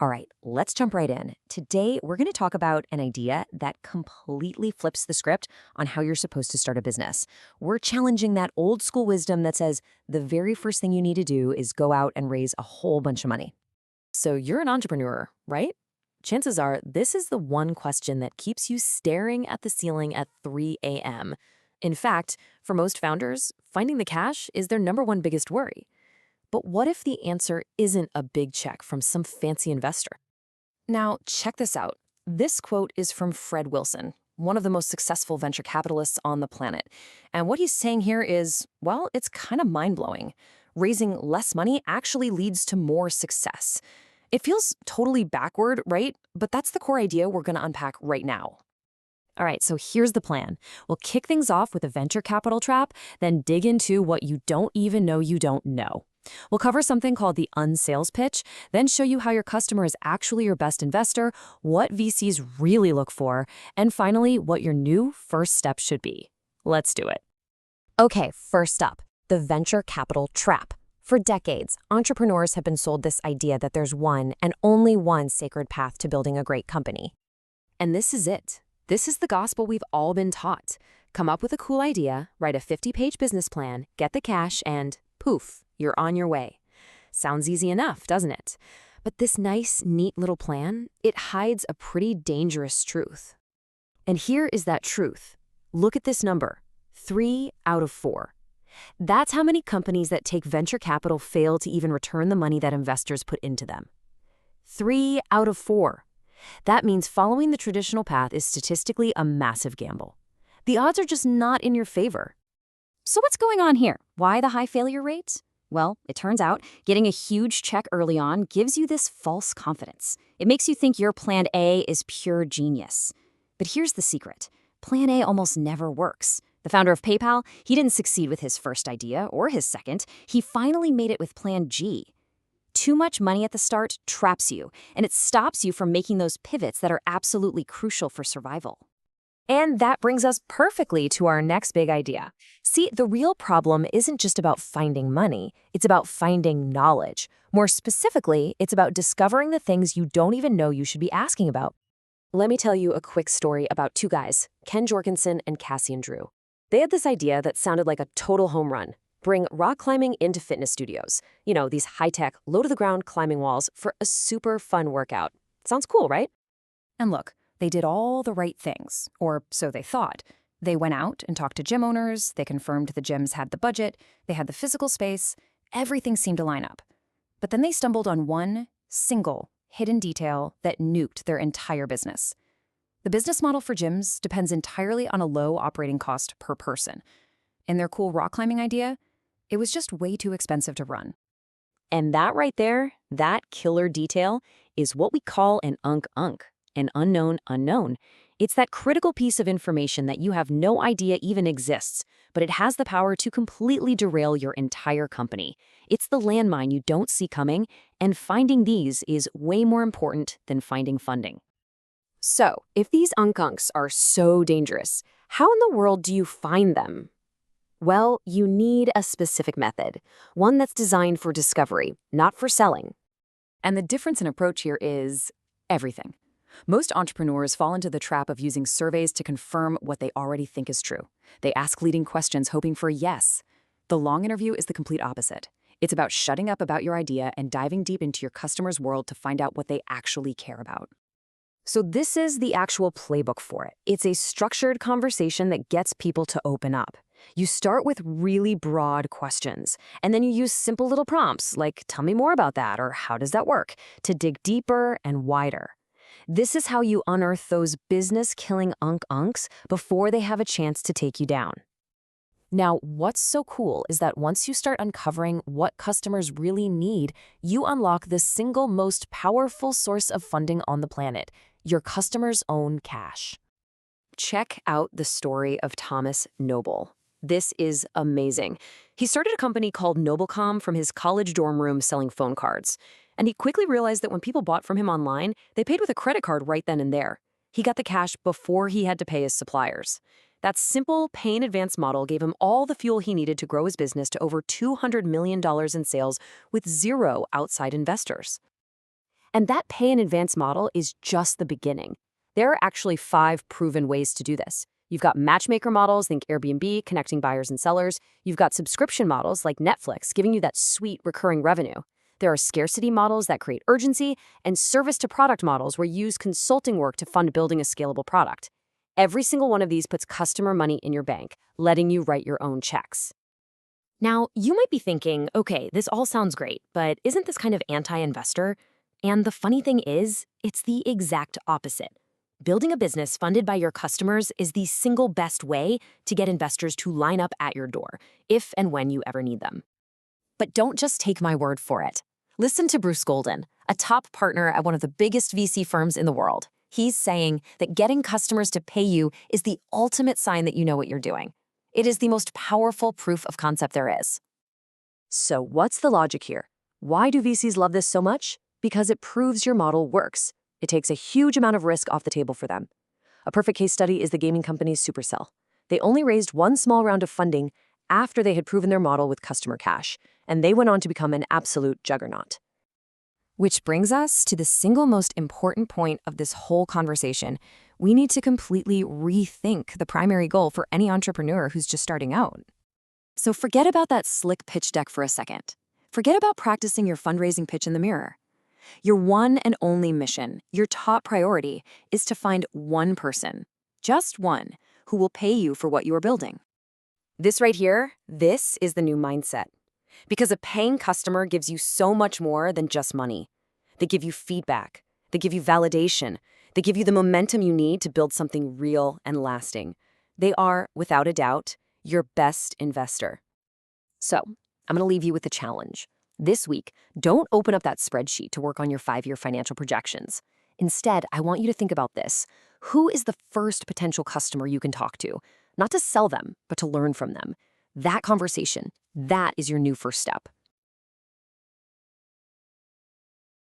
All right, let's jump right in. Today, we're going to talk about an idea that completely flips the script on how you're supposed to start a business. We're challenging that old school wisdom that says the very first thing you need to do is go out and raise a whole bunch of money. So you're an entrepreneur, right? Chances are this is the one question that keeps you staring at the ceiling at 3 a.m. In fact, for most founders, finding the cash is their number one biggest worry. But what if the answer isn't a big check from some fancy investor? Now, check this out. This quote is from Fred Wilson, one of the most successful venture capitalists on the planet. And what he's saying here is, well, it's kind of mind-blowing. Raising less money actually leads to more success. It feels totally backward, right? But that's the core idea we're going to unpack right now. All right, so here's the plan. We'll kick things off with a venture capital trap, then dig into what you don't even know you don't know. We'll cover something called the unsales pitch, then show you how your customer is actually your best investor, what VCs really look for, and finally, what your new first step should be. Let's do it. Okay, first up, the venture capital trap. For decades, entrepreneurs have been sold this idea that there's one and only one sacred path to building a great company. And this is it. This is the gospel we've all been taught. Come up with a cool idea, write a 50-page business plan, get the cash, and poof, you're on your way. Sounds easy enough, doesn't it? But this nice, neat little plan, it hides a pretty dangerous truth. And here is that truth. Look at this number, 3 out of 4. That's how many companies that take venture capital fail to even return the money that investors put into them. 3 out of 4. That means following the traditional path is statistically a massive gamble. The odds are just not in your favor. So what's going on here? Why the high failure rates? Well, it turns out getting a huge check early on gives you this false confidence. It makes you think your plan A is pure genius. But here's the secret. Plan A almost never works. The founder of PayPal, he didn't succeed with his first idea or his second. He finally made it with Plan G. Too much money at the start traps you, and it stops you from making those pivots that are absolutely crucial for survival. And that brings us perfectly to our next big idea. See, the real problem isn't just about finding money, it's about finding knowledge. More specifically, it's about discovering the things you don't even know you should be asking about. Let me tell you a quick story about two guys, Ken Jorgensen and Cassian Drew. They had this idea that sounded like a total home run. Bring rock climbing into fitness studios. You know, these high-tech, low-to-the-ground climbing walls for a super fun workout. Sounds cool, right? And look, they did all the right things, or so they thought. They went out and talked to gym owners, they confirmed the gyms had the budget, they had the physical space, everything seemed to line up. But then they stumbled on one single hidden detail that nuked their entire business. The business model for gyms depends entirely on a low operating cost per person. And their cool rock climbing idea, it was just way too expensive to run. And that right there, that killer detail, is what we call an unk, an unknown unknown. It's that critical piece of information that you have no idea even exists, but it has the power to completely derail your entire company. It's the landmine you don't see coming, and finding these is way more important than finding funding. So, if these unks are so dangerous, how in the world do you find them? Well, you need a specific method, one that's designed for discovery, not for selling. And the difference in approach here is everything. Most entrepreneurs fall into the trap of using surveys to confirm what they already think is true. They ask leading questions hoping for a yes. The long interview is the complete opposite. It's about shutting up about your idea and diving deep into your customer's world to find out what they actually care about. So this is the actual playbook for it. It's a structured conversation that gets people to open up. You start with really broad questions, and then you use simple little prompts like, tell me more about that, or how does that work, to dig deeper and wider. This is how you unearth those business-killing unks before they have a chance to take you down. Now, what's so cool is that once you start uncovering what customers really need, you unlock the single most powerful source of funding on the planet, your customer's own cash. Check out the story of Thomas Noble. This is amazing. He started a company called NotebookLM from his college dorm room selling phone cards. And he quickly realized that when people bought from him online, they paid with a credit card right then and there. He got the cash before he had to pay his suppliers. That simple pay in advance model gave him all the fuel he needed to grow his business to over $200 million in sales with zero outside investors. And that pay in advance model is just the beginning. There are actually 5 proven ways to do this. You've got matchmaker models, think Airbnb, connecting buyers and sellers. You've got subscription models like Netflix, giving you that sweet recurring revenue. There are scarcity models that create urgency, and service-to-product models where you use consulting work to fund building a scalable product. Every single one of these puts customer money in your bank, letting you write your own checks. Now, you might be thinking, okay, this all sounds great, but isn't this kind of anti-investor? And the funny thing is, it's the exact opposite. Building a business funded by your customers is the single best way to get investors to line up at your door, if and when you ever need them. But don't just take my word for it. Listen to Bruce Golden, a top partner at one of the biggest VC firms in the world. He's saying that getting customers to pay you is the ultimate sign that you know what you're doing. It is the most powerful proof of concept there is. So what's the logic here? Why do VCs love this so much? Because it proves your model works. It takes a huge amount of risk off the table for them. A perfect case study is the gaming company Supercell. They only raised one small round of funding after they had proven their model with customer cash, and they went on to become an absolute juggernaut. Which brings us to the single most important point of this whole conversation. We need to completely rethink the primary goal for any entrepreneur who's just starting out. So forget about that slick pitch deck for a second. Forget about practicing your fundraising pitch in the mirror. Your one and only mission, your top priority, is to find one person, just one, who will pay you for what you are building. This right here, this is the new mindset. Because a paying customer gives you so much more than just money. They give you feedback. They give you validation. They give you the momentum you need to build something real and lasting. They are, without a doubt, your best investor. So, I'm going to leave you with a challenge. This week, don't open up that spreadsheet to work on your 5-year financial projections. Instead, I want you to think about this. Who is the first potential customer you can talk to? Not to sell them, but to learn from them. That conversation, that is your new first step.